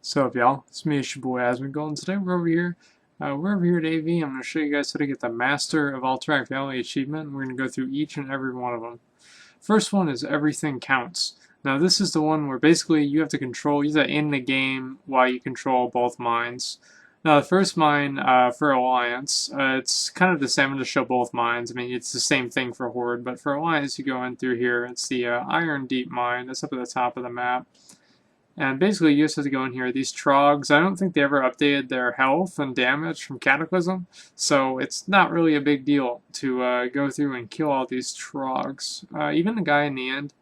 So up, y'all? It's me, it's your boy Asmongold, and today we're over here at AV. I'm going to show you guys how to get the Master of Alterac Valley achievement. We're going to go through each and every one of them. First one is Everything Counts. Now this is the one where basically you have to end the game while you control both mines. Now the first mine for Alliance, it's kind of the same. I'm going to show both mines. I mean, it's the same thing for Horde, but for Alliance you go in through here. It's the Iron Deep mine. That's up at the top of the map. And basically, you just have to go in here. These trogs, I don't think they ever updated their health and damage from Cataclysm, so it's not really a big deal to go through and kill all these trogs. Even the guy in the end,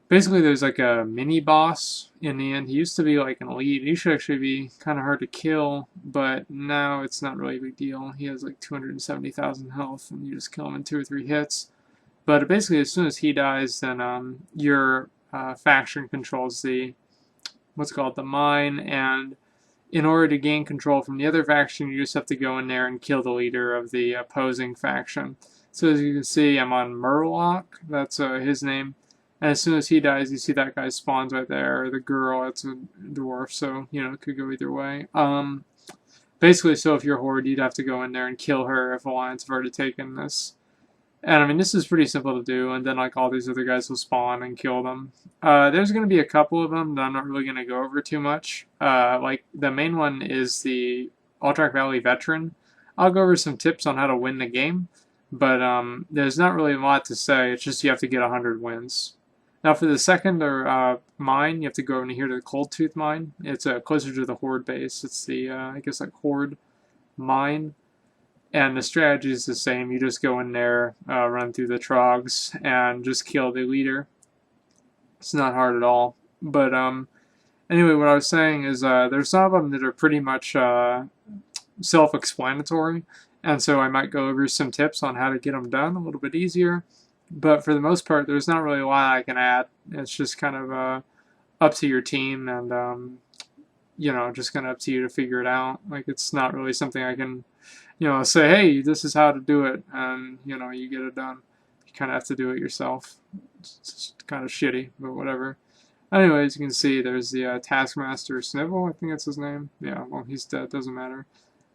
basically there's like a mini-boss in the end. He used to be like an elite. He should actually be kind of hard to kill, but now it's not really a big deal. He has like 270,000 health, and you just kill him in 2 or 3 hits. But basically, as soon as he dies, then your faction controls the mine, and in order to gain control from the other faction, you just have to go in there and kill the leader of the opposing faction. So as you can see, I'm on Murloc, that's his name, and as soon as he dies, you see that guy spawns right there, or the girl, that's a dwarf, so, you know, it could go either way. Basically, so if you're Horde, you'd have to go in there and kill her if Alliance have already taken this. And I mean, this is pretty simple to do, and then like all these other guys will spawn and kill them. There's going to be a couple of them that I'm not really going to go over too much. Like the main one is the Alterac Valley Veteran. I'll go over some tips on how to win the game, but there's not really a lot to say. It's just you have to get 100 wins. Now for the second mine, you have to go over here to the Cold Tooth mine. It's closer to the Horde base. It's the I guess like Horde mine. And the strategy is the same. You just go in there, run through the trogs, and just kill the leader. It's not hard at all. But anyway, what I was saying is there's some of them that are pretty much self-explanatory, and so I might go over some tips on how to get them done a little bit easier. But for the most part, there's not really a lot I can add. It's just kind of up to your team, and you know, just kind of up to you to figure it out. Like, it's not really something I can, you know, say, hey, this is how to do it, and, you know, you get it done. You kind of have to do it yourself. It's just kind of shitty, but whatever. Anyways, you can see there's the Taskmaster Snivel, I think that's his name. Yeah, well, he's dead, doesn't matter.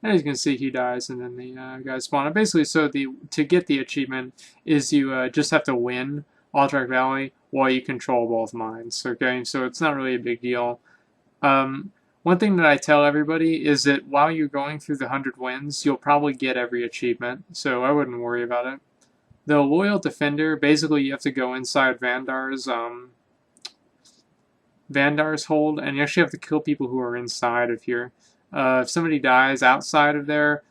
And as you can see, he dies, and then the guys spawn. And basically, so to get the achievement is you just have to win Alterac Valley while you control both mines, okay? So it's not really a big deal. One thing that I tell everybody is that while you're going through the 100 wins, you'll probably get every achievement, so I wouldn't worry about it. The Loyal Defender, basically you have to go inside Vandar's hold, and you actually have to kill people who are inside of here. If somebody dies outside of there,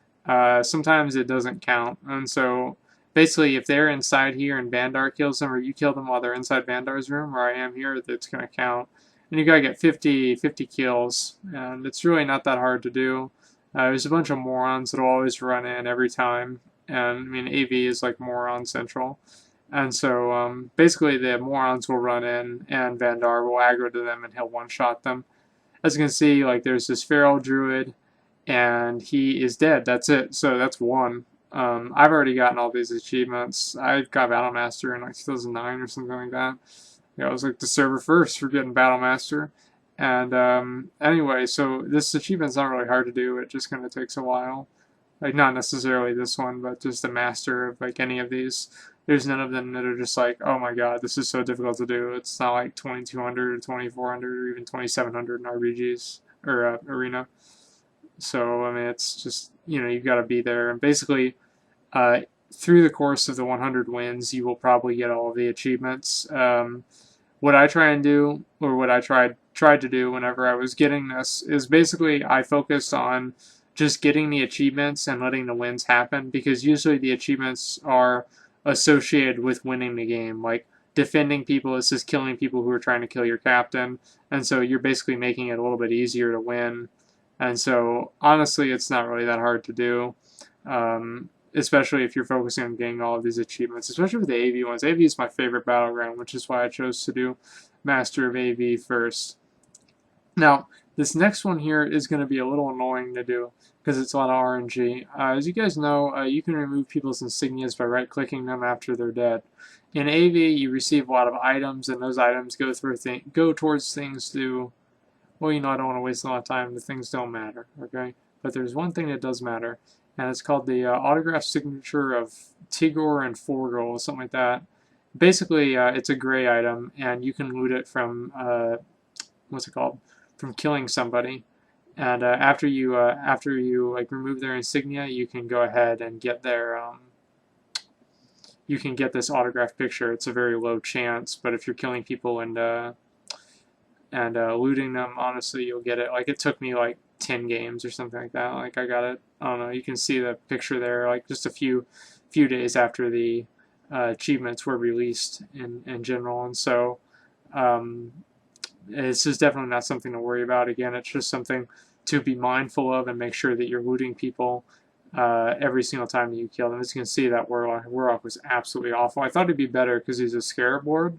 sometimes it doesn't count, and so basically if they're inside here and Vandar kills them, or you kill them while they're inside Vandar's room, where I am here, that's going to count. And you gotta get 50 kills, and it's really not that hard to do. There's a bunch of morons that'll always run in every time, and I mean, AV is like moron central. And so basically the morons will run in, and Vandar will aggro to them, and he'll one-shot them. As you can see, like, there's this feral druid, and he is dead. That's it. So that's one. I've already gotten all these achievements. I got Battle Master in like 2009 or something like that. Yeah, I was like the server first for getting Battle Master. And anyway, so this achievement's not really hard to do. It just kind of takes a while. Like, not necessarily this one, but just the master of like any of these. There's none of them that are just like, oh my god, this is so difficult to do. It's not like 2200 or 2400 or even 2700 in RBGs or Arena. So I mean, it's just, you know, you've got to be there. And basically, through the course of the 100 wins, you will probably get all of the achievements. What I try and do, or what I tried to do whenever I was getting this, is basically I focused on just getting the achievements and letting the wins happen, because usually the achievements are associated with winning the game. Like, defending people is just killing people who are trying to kill your captain, and so you're basically making it a little bit easier to win. And so, honestly, it's not really that hard to do. Especially if you're focusing on getting all of these achievements, especially with the AV ones. AV is my favorite battleground, which is why I chose to do Master of AV first. Now, this next one here is going to be a little annoying to do, because it's a lot of RNG. As you guys know, you can remove people's insignias by right-clicking them after they're dead. In AV, you receive a lot of items, and those items go towards things to well, you know, I don't want to waste a lot of time. The things don't matter, okay? But there's one thing that does matter, and it's called the autograph signature of Tigor and Forgol, something like that. Basically, it's a gray item, and you can loot it from, what's it called? From killing somebody. And after you like remove their insignia, you can go ahead and get their you can get this autograph picture. It's a very low chance, but if you're killing people and looting them, honestly, you'll get it. Like, it took me like 10 games or something like that. Like, I got it. I don't know. You can see the picture there, like just a few days after the achievements were released in general. And so this is definitely not something to worry about. Again, it's just something to be mindful of and make sure that you're looting people every single time that you kill them. As you can see, that Warlock was absolutely awful. I thought he'd be better because he's a Scarab Lord.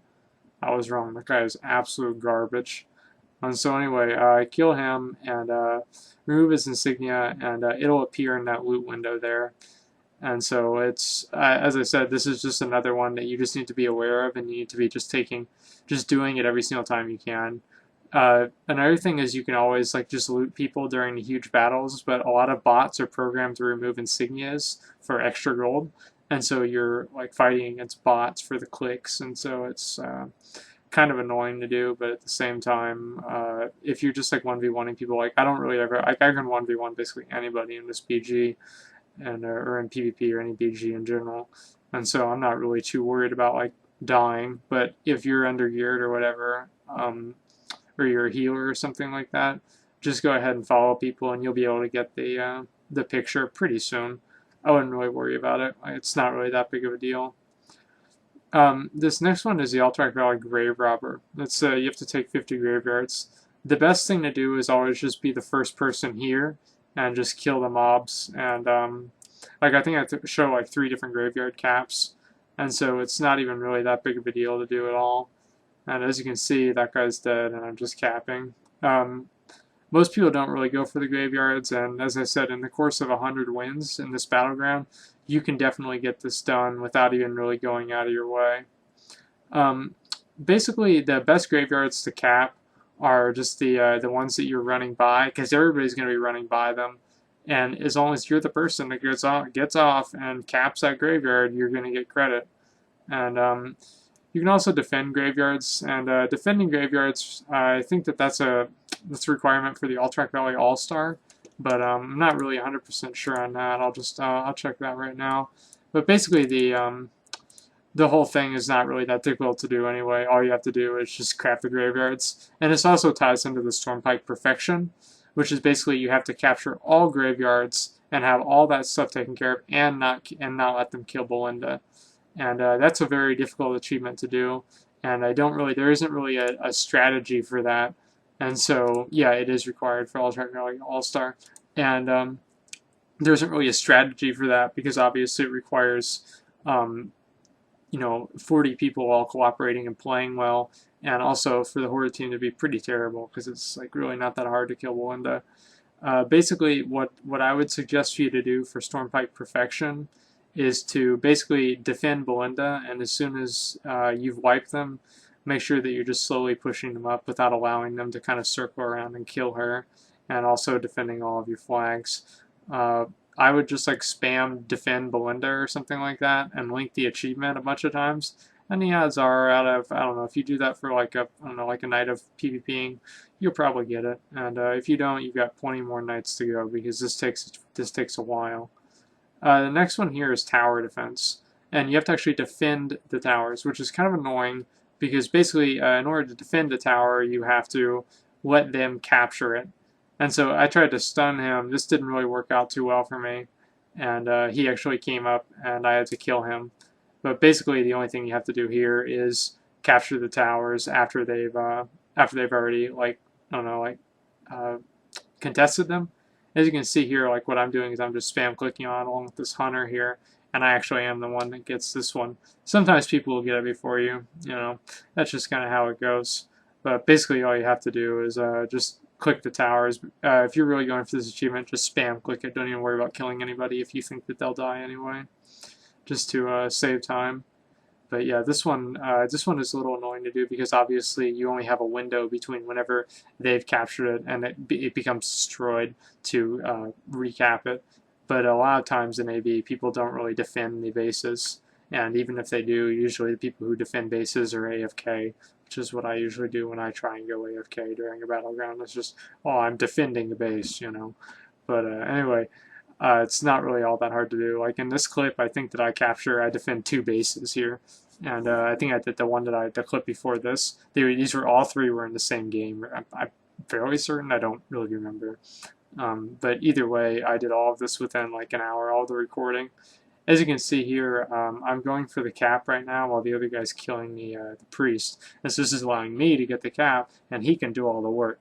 I was wrong. That guy is absolute garbage. And so anyway, I kill him and remove his insignia, and it'll appear in that loot window there. And so it's, as I said, this is just another one that you just need to be aware of, and you need to be just doing it every single time you can. Another thing is you can always like just loot people during the huge battles, but a lot of bots are programmed to remove insignias for extra gold, and so you're like fighting against bots for the clicks, and so it's kind of annoying to do. But at the same time, if you're just like 1v1ing people, like I don't really ever, like I can 1v1 basically anybody in this BG and or in PvP or any BG in general, and so I'm not really too worried about like dying. But if you're under geared or whatever, or you're a healer or something like that, just go ahead and follow people, and you'll be able to get the picture pretty soon. I wouldn't really worry about it. It's not really that big of a deal. This next one is the Alterac Valley Grave-Robber. It's you have to take 50 graveyards. The best thing to do is always just be the first person here and just kill the mobs. And like I think I have to show like 3 different graveyard caps, and so it's not even really that big of a deal to do at all. And as you can see, that guy's dead, and I'm just capping. Most people don't really go for the graveyards, and as I said, in the course of 100 wins in this battleground, you can definitely get this done without even really going out of your way. Basically, the best graveyards to cap are just the ones that you're running by, because everybody's going to be running by them. And as long as you're the person that gets off and caps that graveyard, you're going to get credit. And you can also defend graveyards, and defending graveyards, I think that's a requirement for the Alterac Valley All-Star, but I'm not really 100% sure on that. I'll check that right now. But basically, the whole thing is not really that difficult to do anyway. All you have to do is just craft the graveyards, and this also ties into the Stormpike Perfection, which is basically you have to capture all graveyards and have all that stuff taken care of, and not let them kill Belinda. And that's a very difficult achievement to do, and there isn't really a strategy for that. And so, yeah, it is required for Alterac Valley All-Star. And there isn't really a strategy for that because obviously it requires, 40 people all cooperating and playing well, and also for the Horde team to be pretty terrible because it's like really not that hard to kill Belinda. Basically, what I would suggest for you to do for Stormpike Perfection is to basically defend Belinda, and as soon as you've wiped them, make sure that you're just slowly pushing them up without allowing them to kind of circle around and kill her, and also defending all of your flags. I would just like spam defend Belinda or something like that and link the achievement a bunch of times, and the odds are out of, I don't know, if you do that for like a night of PvPing, you'll probably get it. And if you don't, you've got plenty more nights to go because this takes a while. The next one here is tower defense, and you have to actually defend the towers, which is kind of annoying because basically in order to defend a tower, you have to let them capture it. And so I tried to stun him. This didn't really work out too well for me, and he actually came up, and I had to kill him. But basically, the only thing you have to do here is capture the towers after they've already contested them. As you can see here, like what I'm doing is I'm just spam clicking on along with this hunter here, and I actually am the one that gets this one. Sometimes people will get it before you. That's just kind of how it goes. But basically, all you have to do is just click the towers. If you're really going for this achievement, just spam click it. Don't even worry about killing anybody if you think that they'll die anyway, just to save time. But yeah, this one is a little annoying to do because obviously you only have a window between whenever they've captured it and it becomes destroyed to recap it. But a lot of times in AV, people don't really defend the bases, and even if they do, usually the people who defend bases are AFK, which is what I usually do when I try and go AFK during a battleground. It's just, oh, I'm defending the base, you know. But anyway, it's not really all that hard to do. Like in this clip, I think that I defend 2 bases here. And I think I did the clip before this. These were all 3 were in the same game. I'm fairly certain. I don't really remember. But either way, I did all of this within like an hour, all the recording. As you can see here, I'm going for the cap right now while the other guy's killing the priest. And so this is allowing me to get the cap, and he can do all the work.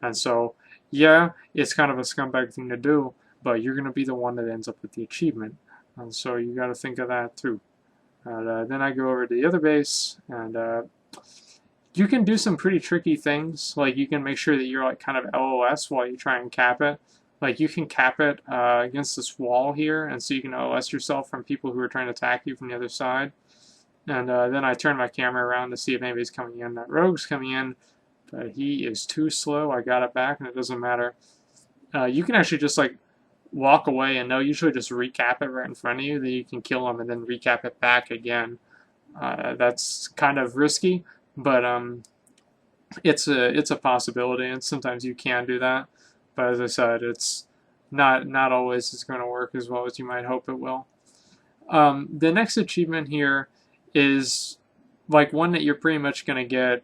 And so, yeah, it's kind of a scumbag thing to do, but you're going to be the one that ends up with the achievement. And so you got to think of that too. And then I go over to the other base, and you can do some pretty tricky things. Like you can make sure that you're like kind of LOS while you try and cap it. Like you can cap it against this wall here, and so you can OS yourself from people who are trying to attack you from the other side. And then I turn my camera around to see if anybody's coming in. That rogue's coming in, but he is too slow. I got it back, and it doesn't matter. You can actually just like walk away, and they'll usually just recap it right in front of you. Then you can kill them and then recap it back again. That's kind of risky, but it's a possibility, and sometimes you can do that. But as I said, it's not always it's going to work as well as you might hope it will. The next achievement here is like one that you're pretty much going to get.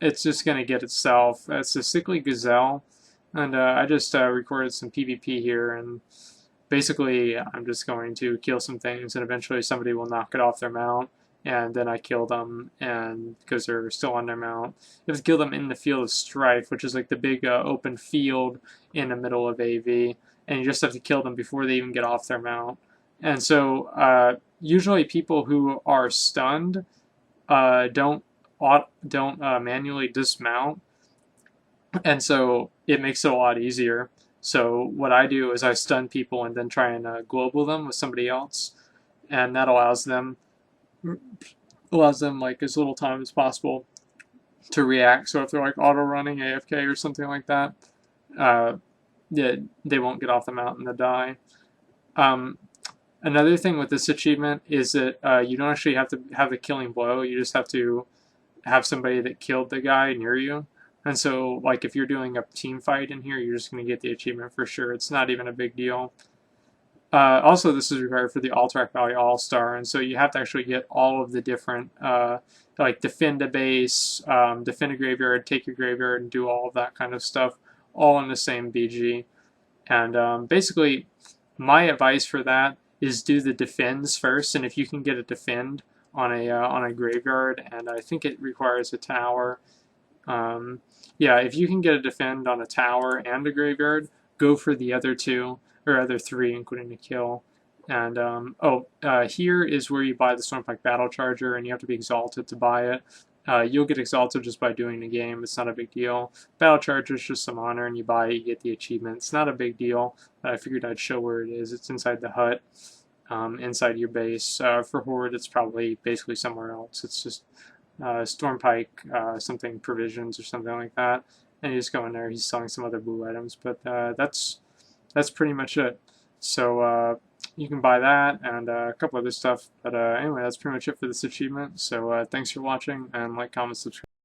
It's just going to get itself. It's a Sickly Gazelle, and I just recorded some PvP here, and basically I'm just going to kill some things, and eventually somebody will knock it off their mount, and then I kill them, and because they're still on their mount. You have to kill them in the Field of Strife, which is like the big open field in the middle of AV, and you just have to kill them before they even get off their mount. And so usually people who are stunned don't manually dismount, and so it makes it a lot easier. So what I do is I stun people and then try and global them with somebody else, and that allows them like as little time as possible to react. So if they're like auto running AFK or something like that, they won't get off the mountain to die. Another thing with this achievement is that you don't actually have to have the killing blow. You just have to have somebody that killed the guy near you. And so, like, if you're doing a team fight in here, you're just going to get the achievement for sure. It's not even a big deal. Also, this is required for the Alterac Valley All-Star, and so you have to actually get all of the different, like, defend a base, defend a graveyard, take your graveyard, and do all of that kind of stuff, all in the same BG. And basically, my advice for that is do the defends first, and if you can get a defend on a graveyard, and I think it requires a tower. Yeah, if you can get a defend on a tower and a graveyard, go for the other 2, or other 3, including the kill. And here is where you buy the Stormpike Battle Charger, and you have to be exalted to buy it. You'll get exalted just by doing the game. It's not a big deal. Battle Charger is just some honor, and you buy it, you get the achievement. It's not a big deal, but I figured I'd show where it is. It's inside the hut, inside your base. For Horde, it's probably basically somewhere else. It's just Stormpike, something provisions or something like that. And you just go in there, he's selling some other blue items, but that's pretty much it. So you can buy that and a couple other stuff. But anyway, that's pretty much it for this achievement. So thanks for watching, and like, comment, subscribe.